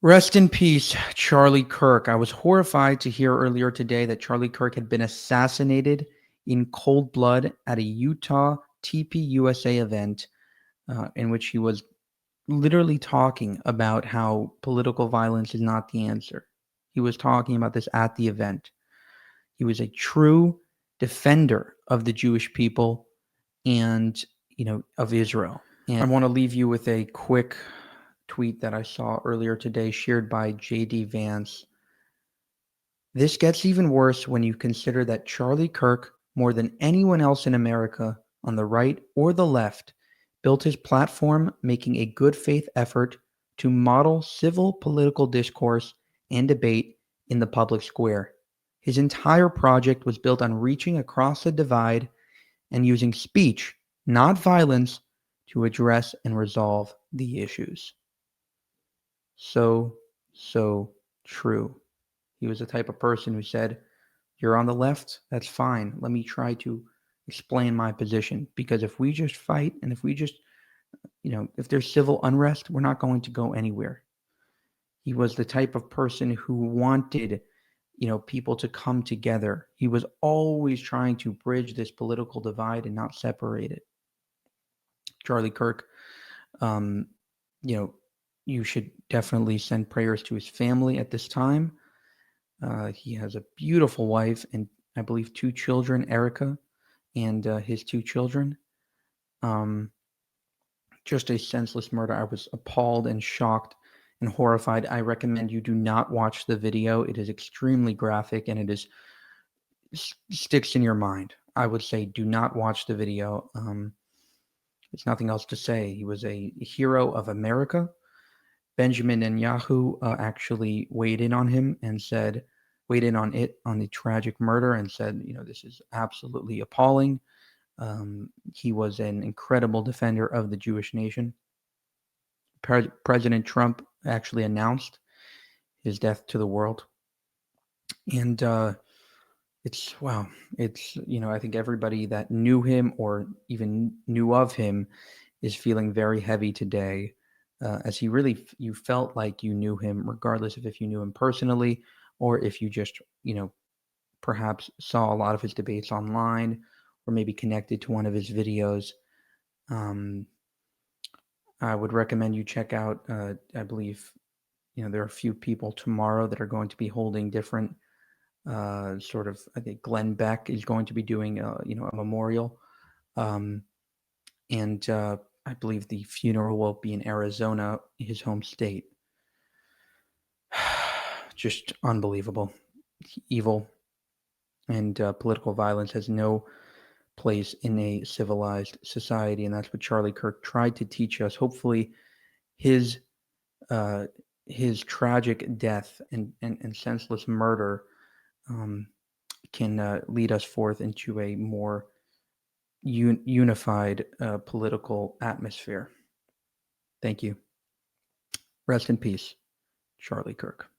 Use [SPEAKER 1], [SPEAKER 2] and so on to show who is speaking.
[SPEAKER 1] Rest in peace, Charlie Kirk. I was horrified to hear earlier today that Charlie Kirk had been assassinated in cold blood at a Utah TPUSA event in which he was literally talking about how political violence is not the answer. He was talking about this at the event. He was a true defender of the Jewish people and, of Israel. And I want to leave you with a quick tweet that I saw earlier today, shared by JD Vance. This gets even worse when you consider that Charlie Kirk, more than anyone else in America, on the right or the left, built his platform making a good faith effort to model civil political discourse and debate in the public square. His entire project was built on reaching across the divide and using speech, not violence, to address and resolve the issues. So true. He was the type of person who said, "You're on the left, that's fine. Let me try to explain my position. Because if we just fight and if we just, if there's civil unrest, we're not going to go anywhere." He was the type of person who wanted, people to come together. He was always trying to bridge this political divide and not separate it. Charlie Kirk, um, you know, you should definitely send prayers to his family at this time. He has a beautiful wife and I believe two children, Erica and his two children. Um, just a senseless murder. I was appalled and shocked and horrified. I recommend you do not watch the video. It is extremely graphic and it sticks in your mind. I would say do not watch the video. There's nothing else to say. He was a hero of America. Benjamin Netanyahu actually weighed in on him and weighed in on the tragic murder and said, this is absolutely appalling. He was an incredible defender of the Jewish nation. President Trump actually announced his death to the world. And I think everybody that knew him or even knew of him is feeling very heavy today. As you felt like you knew him, regardless of if you knew him personally or if you just, perhaps saw a lot of his debates online or maybe connected to one of his videos. I would recommend you check out, I believe, there are a few people tomorrow that are going to be holding different I think Glenn Beck is going to be doing, a memorial. And I believe the funeral will be in Arizona, his home state. Just unbelievable. Evil and political violence has no place in a civilized society, and that's what Charlie Kirk tried to teach us. Hopefully, his uh, his tragic death and senseless murder can lead us forth into a more unified political atmosphere. Thank you. Rest in peace, Charlie Kirk.